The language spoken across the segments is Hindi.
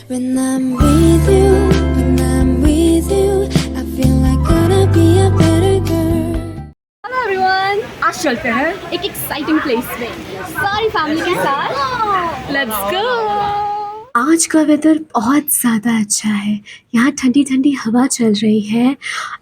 When I'm with you, when I'm with you, I feel like gonna be a better girl. Hello everyone, आज चलते हैं एक एक्साइटिंग प्लेस में सारी फैमिली के साथ। Let's go. आज का वेदर बहुत ज़्यादा अच्छा है। यहाँ ठंडी ठंडी हवा चल रही है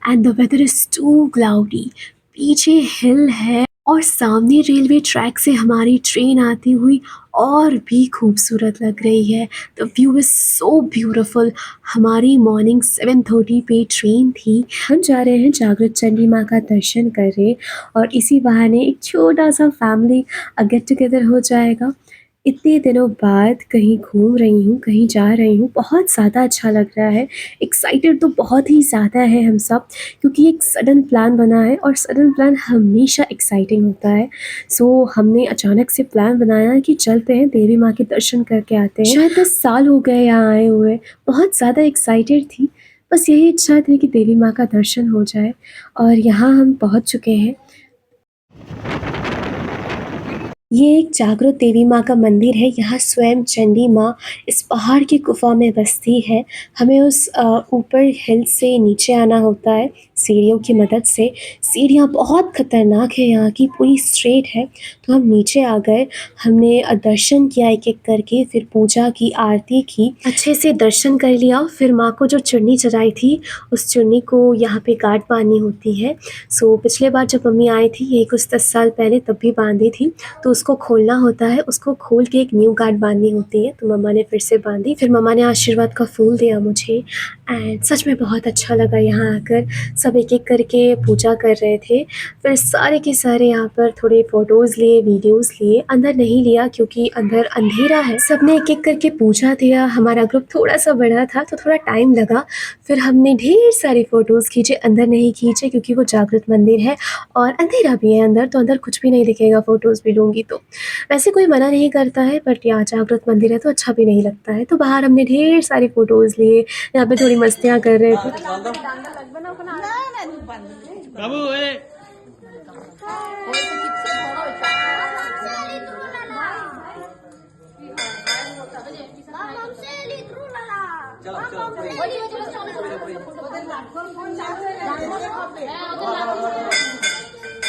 and the weather is too cloudy. पीछे हिल है और सामने रेलवे ट्रैक से हमारी ट्रेन आती हुई और भी खूबसूरत लग रही है। The view is so beautiful. हमारी मॉर्निंग 7:30 पे ट्रेन थी। हम जा रहे हैं जागृत चंडी माँ का दर्शन करने और इसी बहाने एक छोटा सा फैमिली गेट टुगेदर हो जाएगा। इतने दिनों बाद कहीं घूम रही हूँ, कहीं जा रही हूँ, बहुत ज़्यादा अच्छा लग रहा है। एक्साइटेड तो बहुत ही ज़्यादा है हम सब, क्योंकि एक सडन प्लान बना है और सडन प्लान हमेशा एक्साइटिंग होता है। सो हमने अचानक से प्लान बनाया है कि चलते हैं देवी माँ के दर्शन करके आते हैं। शायद 10 साल हो गए यहाँ आए हुए। बहुत ज़्यादा एक्साइटेड थी, बस यही इच्छा थी कि देवी माँ का दर्शन हो जाए और यहाँ हम पहुँच चुके हैं। ये एक जागृत देवी माँ का मंदिर है। यहाँ स्वयं चंडी माँ इस पहाड़ की गुफा में बसती है। हमें उस ऊपर हिल से नीचे आना होता है सीढ़ियों की मदद से। सीढ़ियाँ बहुत खतरनाक है, यहाँ की पूरी स्ट्रेट है। तो हम नीचे आ गए, हमने दर्शन किया एक एक करके, फिर पूजा की, आरती की, अच्छे से दर्शन कर लिया। फिर माँ को जो चुन्नी चढ़ाई थी उस चुन्नी को यहाँ पे गांठ बांधनी होती है। सो पिछले बार जब मम्मी आई थी, यही कुछ 10 साल पहले, तब भी बांधी थी। तो उसको खोलना होता है, उसको खोल के एक न्यू गांठ बांधनी होती है। तो मम्मा ने फिर से बांधी। फिर मम्मा ने आशीर्वाद का फूल दिया मुझे एंड सच में बहुत अच्छा लगा यहाँ आकर। सब एक एक करके पूजा कर रहे थे। फिर सारे के सारे यहाँ पर थोड़े फ़ोटोज़ लिए, वीडियोज़ लिए। अंदर नहीं लिया क्योंकि अंदर अंधेरा है। सब ने एक एक करके पूजा दिया। हमारा ग्रुप थोड़ा सा बड़ा था तो थोड़ा टाइम लगा। फिर हमने ढेर सारी फ़ोटोज़ खींचे। अंदर नहीं खींचे क्योंकि वो जागृत मंदिर है और अंधेरा भी है अंदर, तो अंदर कुछ भी नहीं दिखेगा फ़ोटोज़ भी लूँगी तो। वैसे कोई मना नहीं करता है, बट यहाँ जागृत मंदिर है तो अच्छा भी नहीं लगता है। तो बाहर हमने ढेर सारी फ़ोटोज़ लिए, यहाँ पे थोड़ी मस्तियाँ कर रहे थे।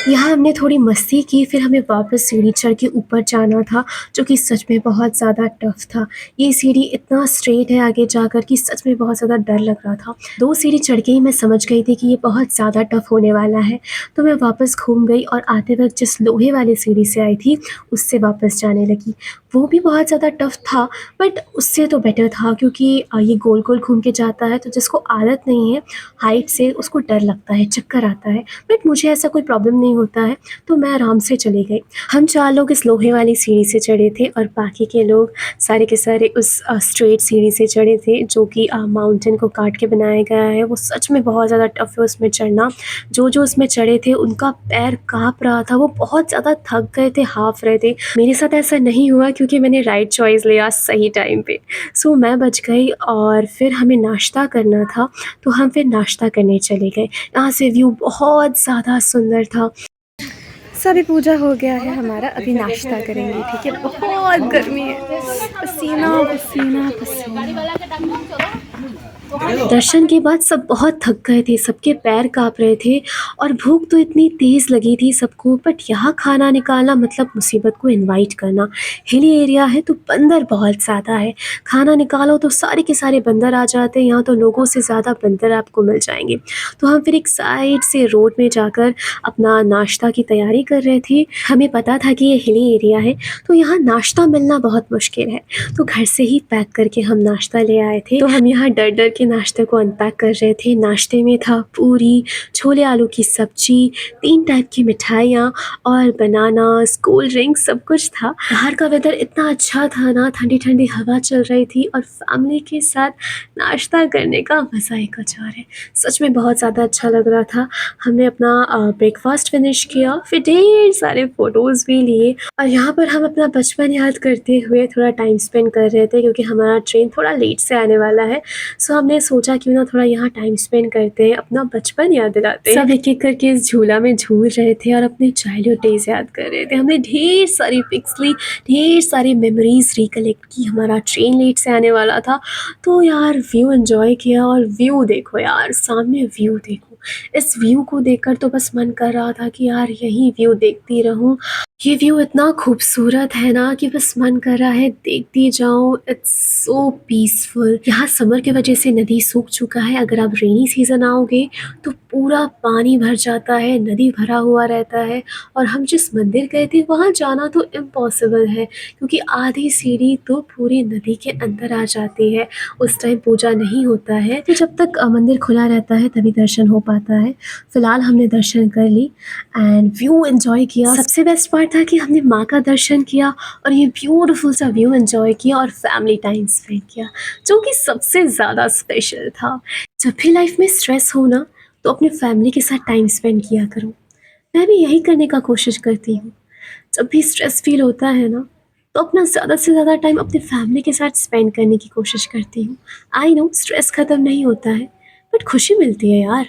यहाँ हमने थोड़ी मस्ती की। फिर हमें वापस सीढ़ी चढ़ के ऊपर जाना था, जो कि सच में बहुत ज़्यादा टफ था। ये सीढ़ी इतना स्ट्रेट है आगे जाकर कि सच में बहुत ज़्यादा डर लग रहा था। 2 सीढ़ी चढ़ के ही मैं समझ गई थी कि ये बहुत ज़्यादा टफ होने वाला है। तो मैं वापस घूम गई और आते वक्त जिस लोहे वाली सीढ़ी से आई थी उससे वापस जाने लगी। वो भी बहुत ज़्यादा टफ था, बट उससे तो बेटर था क्योंकि ये गोल गोल घूम के जाता है। तो जिसको आदत नहीं है हाइट से, उसको डर लगता है, चक्कर आता है, बट मुझे ऐसा कोई प्रॉब्लम नहीं होता है, तो मैं आराम से चली गई। हम 4 लोग इस लोहे वाली सीढ़ी से चढ़े थे और बाकी के लोग सारे के सारे उस स्ट्रेट सीढ़ी से चढ़े थे, जो कि माउंटेन को काट के बनाया गया है। वो सच में बहुत ज़्यादा टफ है उसमें चढ़ना। जो जो उसमें चढ़े थे उनका पैर काँप रहा था, वो बहुत ज़्यादा थक गए थे, हाफ रहे थे। मेरे साथ ऐसा नहीं हुआ क्योंकि मैंने राइट चॉइस लिया सही टाइम पे। सो मैं बच गई और फिर हमें नाश्ता करना था, तो हम फिर नाश्ता करने चले गए। यहाँ से व्यू बहुत ज़्यादा सुंदर था। सभी पूजा हो गया है हमारा, अभी नाश्ता करेंगे, ठीक है। बहुत गर्मी है, पसीना पसीना पसीना। दर्शन के बाद सब बहुत थक गए थे, सबके पैर काँप रहे थे और भूख तो इतनी तेज़ लगी थी सबको। बट यहाँ खाना निकालना मतलब मुसीबत को इनवाइट करना। हिली एरिया है तो बंदर बहुत ज़्यादा है। खाना निकालो तो सारे के सारे बंदर आ जाते हैं। यहाँ तो लोगों से ज़्यादा बंदर आपको मिल जाएंगे। तो हम फिर एक साइड से रोड में जाकर अपना नाश्ता की तैयारी कर रहे थे। हमें पता था कि ये हिली एरिया है तो यहाँ नाश्ता मिलना बहुत मुश्किल है, तो घर से ही पैक करके हम नाश्ता ले आए थे। तो हम यहाँ डर डर के नाश्ते को अनपैक कर रहे थे। नाश्ते में था पूरी, छोले आलू की सब्जी, 3 टाइप की मिठाइयाँ और बनानास, कोल्ड ड्रिंक, सब कुछ था। बाहर का वेदर इतना अच्छा था ना, ठंडी ठंडी हवा चल रही थी और फैमिली के साथ नाश्ता करने का मज़ा ही कुछ और है। सच में बहुत ज़्यादा अच्छा लग रहा था। हमने अपना ब्रेकफास्ट फिनिश किया, फिर ढेर ढेर सारे फ़ोटोज़ भी लिए और यहाँ पर हम अपना बचपन याद करते हुए थोड़ा टाइम स्पेंड कर रहे थे क्योंकि हमारा ट्रेन थोड़ा लेट से आने वाला है। सो हमने सोचा क्यों ना थोड़ा यहाँ टाइम स्पेंड करते हैं, अपना बचपन याद दिलाते हैं। सब एक-एक करके इस झूला में झूल रहे थे और अपने चाइल्डहुड डेज़ याद कर रहे थे। हमने ढेर सारी पिक्स ली, ढेर सारी मेमोरीज़ रिकलेक्ट की। हमारा ट्रेन लेट से आने वाला था तो यार व्यू एन्जॉय किया और व्यू देखो यार, सामने व्यू देखो। इस व्यू को देखकर तो बस मन कर रहा था कि यार यही व्यू देखती रहूं। ये व्यू इतना खूबसूरत है ना कि बस मन कर रहा है देखती जाऊं। It's so peaceful. यहाँ समर की वजह से नदी सूख चुका है। अगर आप रेनी सीजन आओगे तो पूरा पानी भर जाता है, नदी भरा हुआ रहता है। और हम जिस मंदिर गए थे वहाँ जाना तो इम्पॉसिबल है क्योंकि आधी सीढ़ी तो पूरी नदी के अंदर आ जाती है। उस टाइम पूजा नहीं होता है, तो जब तक मंदिर खुला रहता है तभी दर्शन हो पाता है। फिलहाल हमने दर्शन कर ली एंड व्यू एंजॉय किया। सबसे बेस्ट पार्ट था कि हमने माँ का दर्शन किया और ये ब्यूटीफुल सा व्यू एंजॉय किया और फैमिली टाइम स्पेंड किया, जो कि सबसे ज़्यादा स्पेशल था। जब भी लाइफ में स्ट्रेस हो ना तो अपने फैमिली के साथ टाइम स्पेंड किया करो। मैं भी यही करने का कोशिश करती हूँ। जब भी स्ट्रेस फील होता है ना तो अपना ज़्यादा से ज़्यादा टाइम अपनी फैमिली के साथ स्पेंड करने की कोशिश करती हूँ। आई नो स्ट्रेस ख़त्म नहीं होता है बट खुशी मिलती है यार,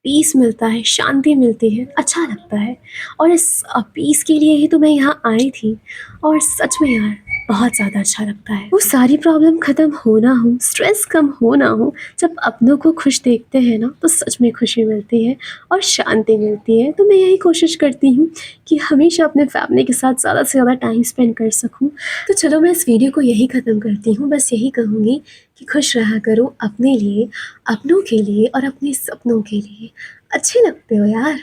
पीस मिलता है, शांति मिलती है, अच्छा लगता है। और इस पीस के लिए ही तो मैं यहाँ आई थी और सच में यार बहुत ज़्यादा अच्छा लगता है। वो सारी प्रॉब्लम ख़त्म हो ना हो, स्ट्रेस कम हो ना हो, जब अपनों को खुश देखते हैं ना तो सच में खुशी मिलती है और शांति मिलती है। तो मैं यही कोशिश करती हूँ कि हमेशा अपने फैमिली के साथ ज़्यादा से ज़्यादा टाइम स्पेंड कर सकूँ। तो चलो मैं इस वीडियो को यही ख़त्म करती हूँ। बस यही कहूँगी कि खुश रहा करो अपने लिए, अपनों के लिए और अपने सपनों के लिए। अच्छे लगते हो यार।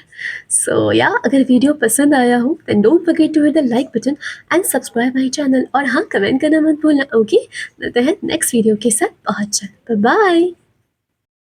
सो या अगर वीडियो पसंद आया हो then don't forget to hit the like button and subscribe my channel. और हाँ, कमेंट करना मत भूलना। ओके, मिलते हैं नेक्स्ट वीडियो के साथ बहुत जल्द। Bye bye.